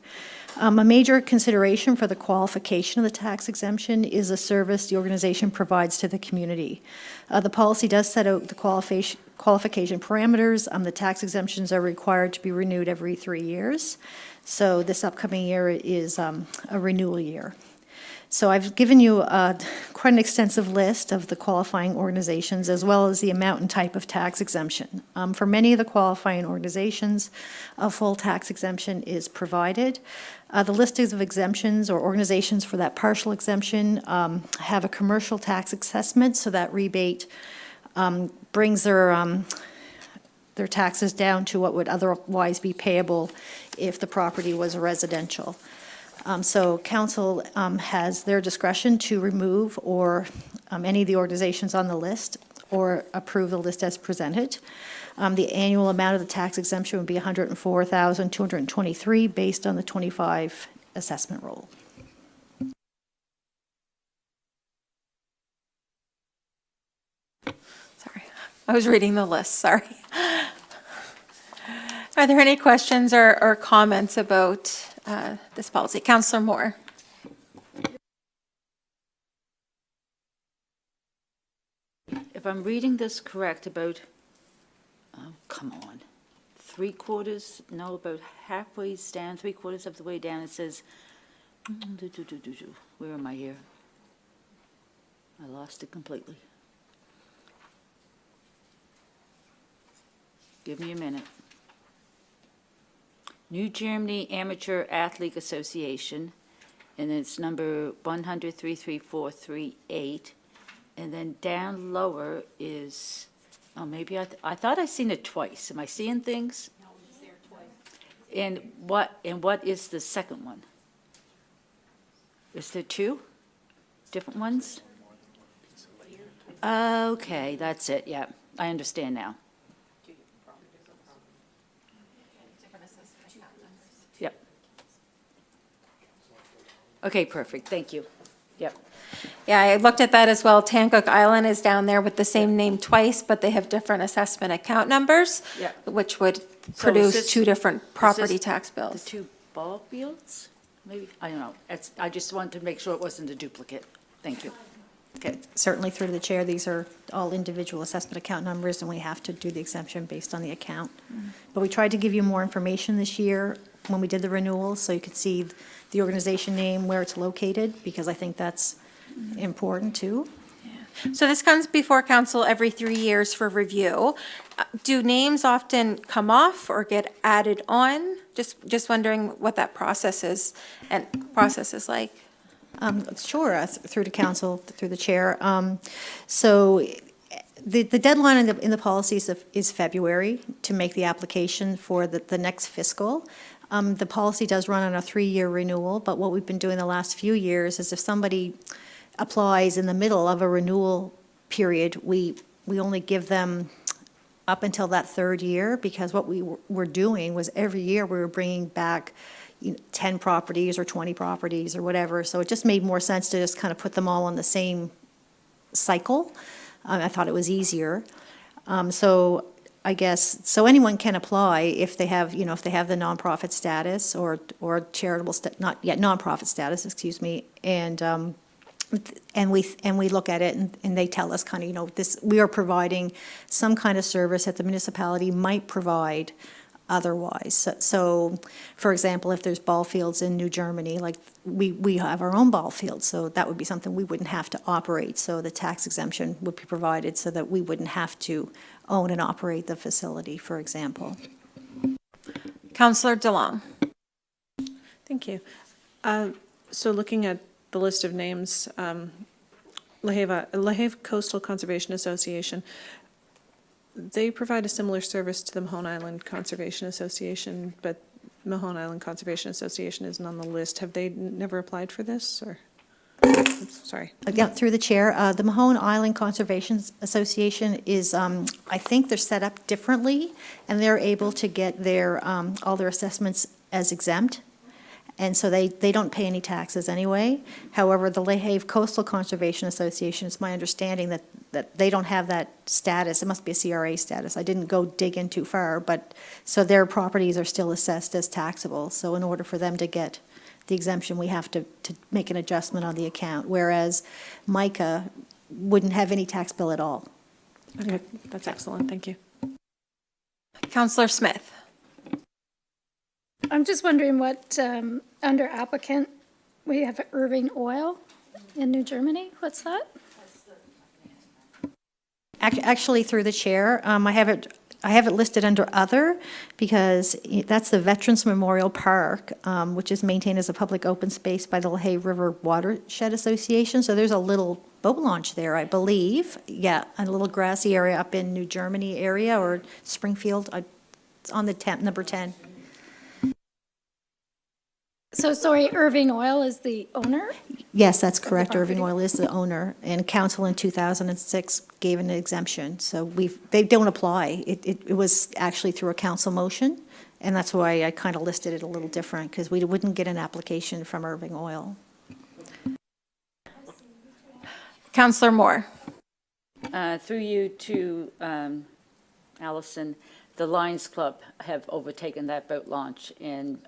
A major consideration for the qualification of the tax exemption is the service the organization provides to the community. The policy does set out the qualification parameters. The tax exemptions are required to be renewed every 3 years. So this upcoming year is a renewal year. So I've given you quite an extensive list of the qualifying organizations as well as the amount and type of tax exemption. For many of the qualifying organizations, a full tax exemption is provided. The listings of exemptions or organizations for that partial exemption have a commercial tax assessment, so that rebate brings their taxes down to what would otherwise be payable if the property was residential. So Council has their discretion to remove or any of the organizations on the list or approve the list as presented. The annual amount of the tax exemption would be $104,223 based on the 25 assessment roll. Sorry, I was reading the list, sorry. Are there any questions or comments about this policy? Councillor Moore. If I'm reading this correct, about, oh, come on, about halfway down, 3/4 of the way down, it says, where am I here? I lost it completely. Give me a minute. New Germany Amateur Athlete Association, and it's number 100-33438. And then down lower is, oh, maybe I thought I seen it twice. Am I seeing things? No, it's there twice. And what is the second one? Is there two different ones? Okay, that's it, yeah. I understand now. Yep. Okay, perfect, thank you. Yep. Yeah, I looked at that as well. Tancook Island is down there with the same name twice, but they have different assessment account numbers, Yeah. which would So is produce this- two different is property this tax The bills. two ball fields? Maybe, I don't know. I just wanted to make sure it wasn't a duplicate. Thank you. Okay. Certainly through the chair, these are all individual assessment account numbers, and we have to do the exemption based on the account. But we tried to give you more information this year when we did the renewal, so you could see the organization name, where it's located, because I think that's important too. So this comes before council every 3 years for review. Do names often come off or get added on? Just wondering what that process is like. Sure, through the council, through the chair. So the deadline in the policies is February to make the application for the next fiscal. The policy does run on a 3-year renewal, but what we've been doing the last few years is if somebody applies in the middle of a renewal period, we only give them up until that 3rd year, because what we were doing was every year we were bringing back 10 properties or 20 properties or whatever. So it just made more sense to just kind of put them all on the same cycle. I thought it was easier. So I guess, so anyone can apply if they have, if they have the nonprofit status or charitable, not yet nonprofit status, excuse me, and we look at it and they tell us kind of, this, we are providing some kind of service that the municipality might provide otherwise. So, for example, if there's ball fields in New Germany, like we have our own ball fields, so that would be something we wouldn't have to operate. So the tax exemption would be provided so that we wouldn't have to own and operate the facility, for example. Councillor DeLong. Thank you. So looking at the list of names, LaHave Coastal Conservation Association, they provide a similar service to the Mahone Island Conservation Association, but Mahone Island Conservation Association isn't on the list. Have they never applied for this, or? Oops, sorry. Again, through the chair, the Mahone Island Conservation Association is, I think they're set up differently, and they're able to get their, all their assessments as exempt. And so they don't pay any taxes anyway. However, the LaHave Coastal Conservation Association, it's my understanding that they don't have that status. It must be a CRA status. I didn't go dig in too far, but, so their properties are still assessed as taxable. So in order for them to get the exemption, we have to make an adjustment on the account, whereas MICA wouldn't have any tax bill at all. Okay, that's excellent. Thank you. Councillor Smith. I'm just wondering what, under applicant, we have Irving Oil in New Germany. What's that? Actually, through the chair, I have it listed under other because that's the Veterans Memorial Park, which is maintained as a public open space by the LaHave River Watershed Association. So there's a little boat launch there, I believe. Yeah, a little grassy area up in New Germany area or Springfield. It's on the number 10. So sorry, Irving Oil is the owner? Yes, that's correct. Irving property? Oil is the owner, and council in 2006 gave an exemption, so they don't apply. It was actually through a council motion, and that's why I kind of listed it a little different, because we wouldn't get an application from Irving Oil. Councillor Moore. Through you to Allison, the Lions Club have overtaken that boat launch and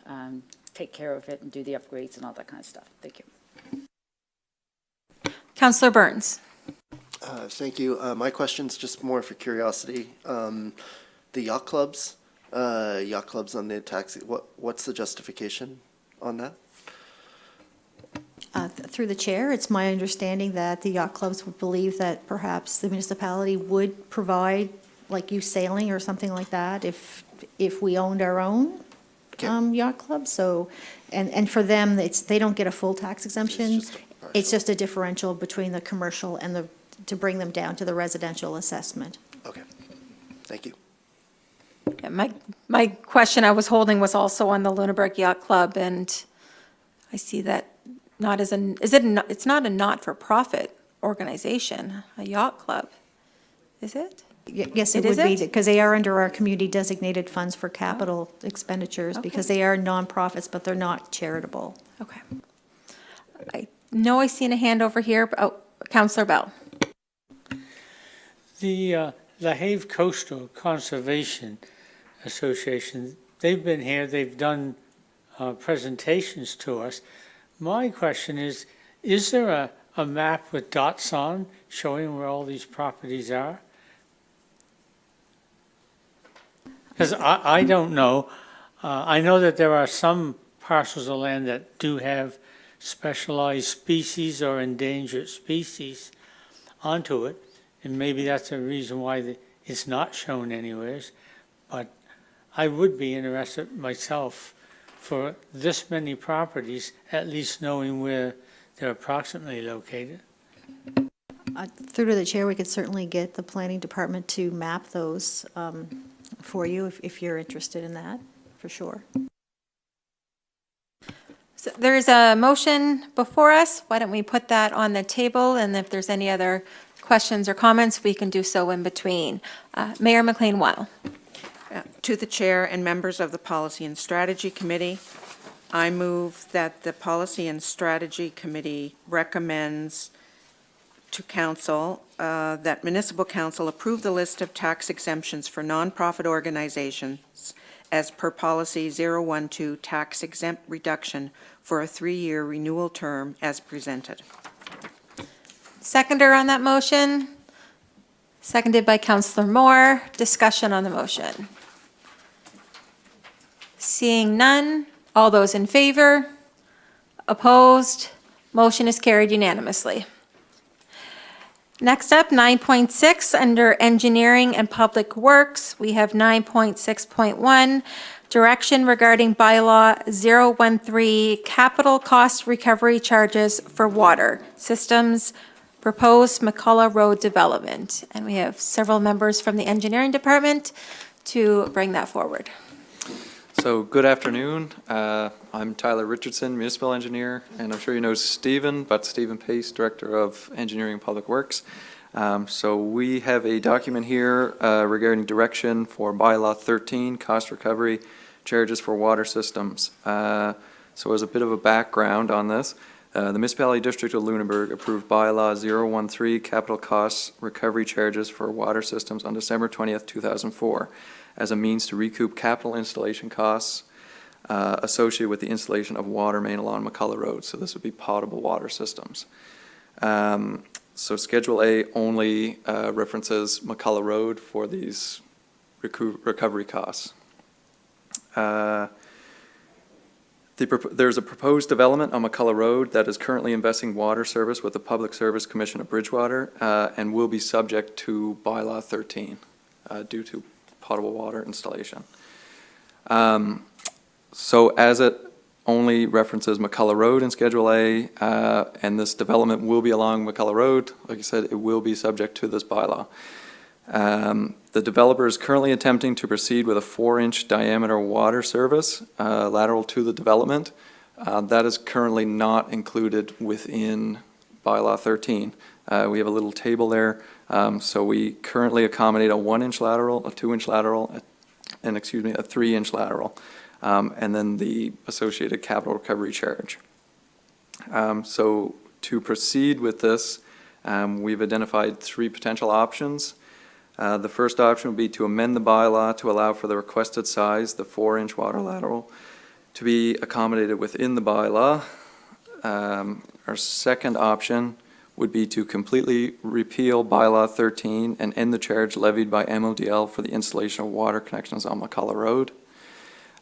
take care of it and do the upgrades and all that kind of stuff. Thank you. Councillor Burns. Thank you. My question's just more for curiosity. The yacht clubs on the taxi, what's the justification on that? Through the chair, it's my understanding that the yacht clubs would believe that perhaps the municipality would provide, like you sailing or something like that, if we owned our own yacht club. So, and for them, they don't get a full tax exemption. It's just a differential between the commercial and to bring them down to the residential assessment. Okay, thank you. Yeah, my question I was holding was also on the Lunenburg Yacht Club, and I see that it's not a not-for-profit organization, a yacht club, is it? Yes, it would be, because they are under our community designated funds for capital expenditures, because they are nonprofits, but they're not charitable. Okay. I know I seen a hand over here. Councillor Bell. The Lehave Coastal Conservation Association, they've been here, they've done presentations to us. My question is there a map with dots on showing where all these properties are? Because I don't know. I know that there are some parcels of land that do have specialized species or endangered species onto it, and maybe that's a reason why it's not shown anywhere. But I would be interested myself for this many properties, at least knowing where they're approximately located. Through to the chair, we could certainly get the planning department to map those for you if you're interested in that, for sure. So there's a motion before us. Why don't we put that on the table, and if there's any other questions or comments, we can do so in between. Mayor McLean-Weil. To the chair and members of the Policy and Strategy Committee, I move that the Policy and Strategy Committee recommends to Council that Municipal Council approve the list of tax exemptions for nonprofit organizations as per Policy 012 tax exempt reduction for a 3-year renewal term as presented. Seconder on that motion? Seconded by Councillor Moore. Discussion on the motion. Seeing none, all those in favor? Opposed? Motion is carried unanimously. Next up, 9.6, under Engineering and Public Works, we have 9.6.1, direction regarding bylaw 013, capital cost recovery charges for water systems, proposed McCullough Road development. And we have several members from the engineering department to bring that forward. So good afternoon. I'm Tyler Richardson, municipal engineer, and I'm sure you know Stephen, but Stephen Pace, Director of Engineering and Public Works. So we have a document here regarding direction for bylaw 13, cost recovery charges for water systems. So as a bit of a background on this, the Municipality District of Lunenburg approved bylaw 013, capital costs recovery charges for water systems on December 20th, 2004. As a means to recoup capital installation costs associated with the installation of water main along McCullough Road. So this would be potable water systems. So Schedule A only references McCullough Road for these recovery costs. There's a proposed development on McCullough Road that is currently investing water service with the Public Service Commission of Bridgewater and will be subject to bylaw 13 due to potable water installation. So as it only references McCullough Road in Schedule A, and this development will be along McCullough Road, like I said, it will be subject to this bylaw. The developer is currently attempting to proceed with a 4-inch diameter water service lateral to the development That is currently not included within bylaw 13. We have a little table there. So we currently accommodate a 1-inch lateral, a 2-inch lateral, and a 3-inch lateral, and then the associated capital recovery charge. So to proceed with this, we've identified 3 potential options. The first option would be to amend the bylaw to allow for the requested size, the 4-inch water lateral, to be accommodated within the bylaw. Our second option would be to completely repeal bylaw 13 and end the charge levied by MODL for the installation of water connections on McCullough Road.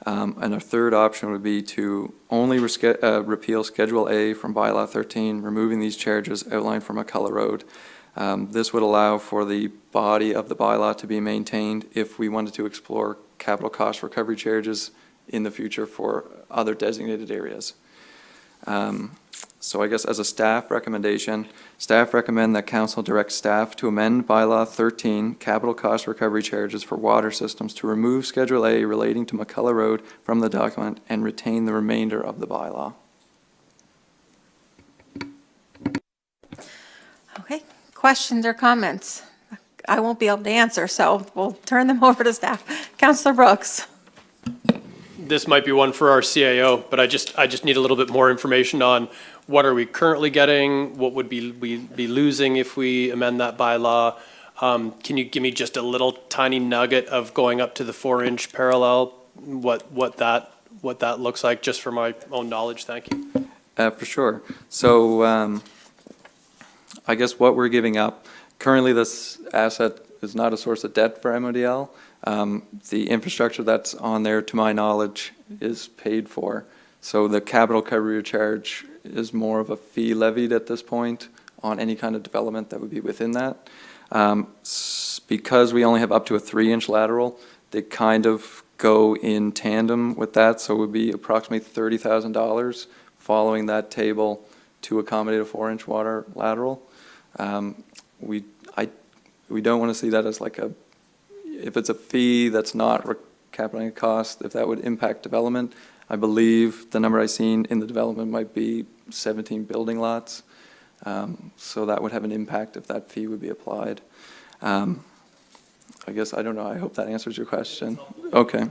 And our third option would be to only repeal Schedule A from bylaw 13, removing these charges outlined for McCullough Road. This would allow for the body of the bylaw to be maintained if we wanted to explore capital cost recovery charges in the future for other designated areas. So I guess as a staff recommendation, staff recommend that council direct staff to amend bylaw 13 capital cost recovery charges for water systems to remove Schedule A relating to McCullough Road from the document and retain the remainder of the bylaw. Okay, questions or comments? I won't be able to answer, so we'll turn them over to staff. Councillor Brooks. This might be one for our CAO, but I just need a little bit more information on what are we currently getting, what would we be losing if we amend that bylaw. Can you give me just a little tiny nugget of going up to the 4-inch parallel, what that looks like, just for my own knowledge? Thank you. For sure. So I guess what we're giving up, currently this asset is not a source of debt for MODL. The infrastructure that's on there, to my knowledge, is paid for. So the capital recovery charge is more of a fee levied at this point on any kind of development that would be within that. Because we only have up to a 3-inch lateral, they kind of go in tandem with that. So it would be approximately $30,000 following that table to accommodate a 4-inch water lateral. We don't want to see that as like if it's a fee that's not capitalizing cost, if that would impact development. I believe the number I've seen in the development might be 17 building lots. So that would have an impact if that fee would be applied. I guess, I don't know, I hope that answers your question. Okay.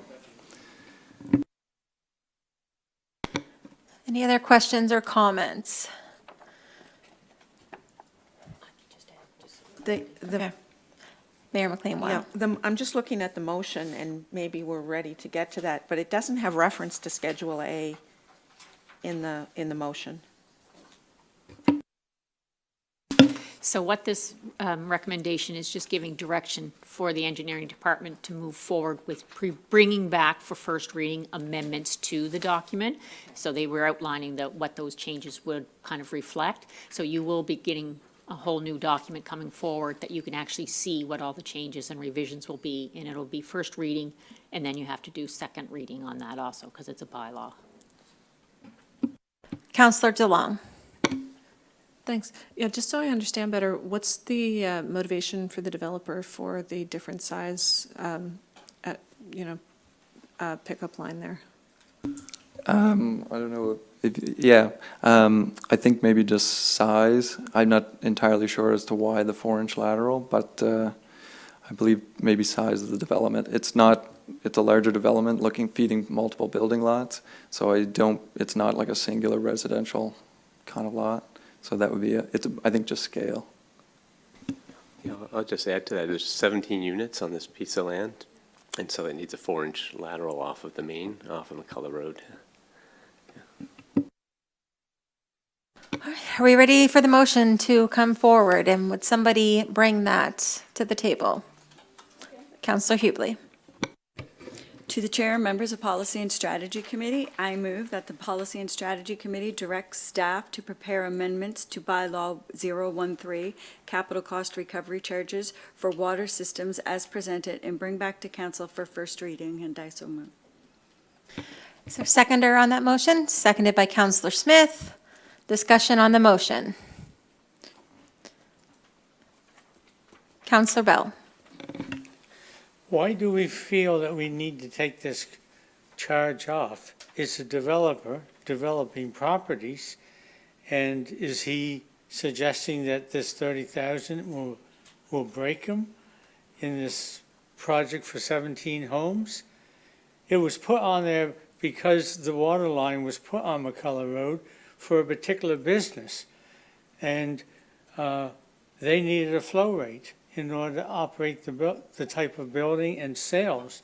Any other questions or comments? Mayor McLean-Weil. Yeah, I'm just looking at the motion, and maybe we're ready to get to that, but it doesn't have reference to Schedule A in the motion. So what this recommendation is just giving direction for the engineering department to move forward with bringing back for first reading amendments to the document. So they were outlining what those changes would kind of reflect. So you will be getting a whole new document coming forward that you can actually see what all the changes and revisions will be, and it'll be first reading, and then you have to do second reading on that also, because it's a bylaw. Councillor DeLong. Thanks. Yeah, just so I understand better, what's the motivation for the developer for the different size, pickup line there? I don't know. I think maybe just size. I'm not entirely sure as to why the 4-inch lateral, but I believe maybe size of the development. It's a larger development feeding multiple building lots. So it's not like a singular residential kind of lot. So that would be I think just scale. Yeah, I'll just add to that. There's 17 units on this piece of land, and so it needs a 4-inch lateral off of the main, off of McCullough Road. Are we ready for the motion to come forward, and would somebody bring that to the table? Councillor Hubley. To the Chair, members of Policy and Strategy Committee, I move that the Policy and Strategy Committee directs staff to prepare amendments to Bylaw 013, capital cost recovery charges for water systems as presented, and bring back to Council for first reading, and I so move. Is there a seconder on that motion? Seconded by Councillor Smith. Discussion on the motion. Councillor Bell. Why do we feel that we need to take this charge off? It's a developer developing properties. And is he suggesting that this 30,000 will break him in this project for 17 homes? It was put on there because the water line was put on McCullough Road for a particular business. And they needed a flow rate in order to operate the type of building and sales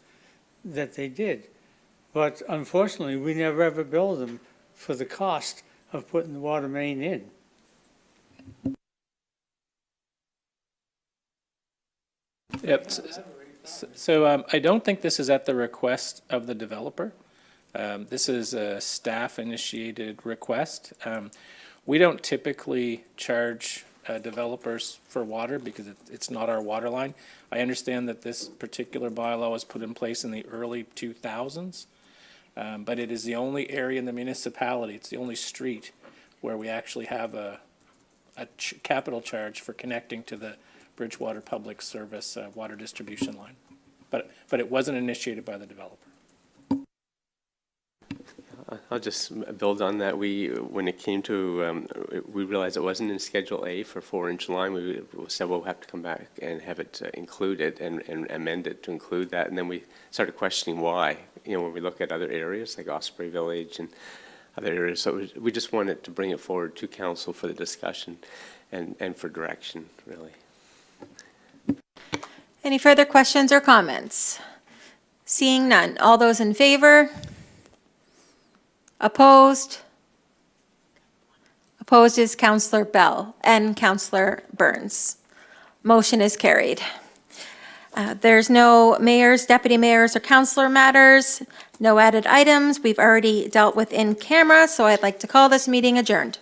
that they did. But unfortunately, we never ever billed them for the cost of putting the water main in. Yep. So I don't think this is at the request of the developer. This is a staff-initiated request. We don't typically charge developers for water because it's not our water line. I understand that this particular bylaw was put in place in the early 2000s, but it is the only area in the municipality, it's the only street where we actually have a capital charge for connecting to the Bridgewater Public Service water distribution line. But it wasn't initiated by the developer. I'll just build on that. When it came to, we realized it wasn't in Schedule A for 4-inch line. We said, well, we'll have to come back and have it included and amend it to include that. And then we started questioning why, when we look at other areas like Osprey Village and other areas. So we just wanted to bring it forward to council for the discussion and for direction, really. Any further questions or comments? Seeing none. All those in favor? Opposed? Opposed is Councillor Bell and Councillor Burns. Motion is carried. There's no mayors, deputy mayors, or councillor matters, no added items. We've already dealt with in camera, so I'd like to call this meeting adjourned.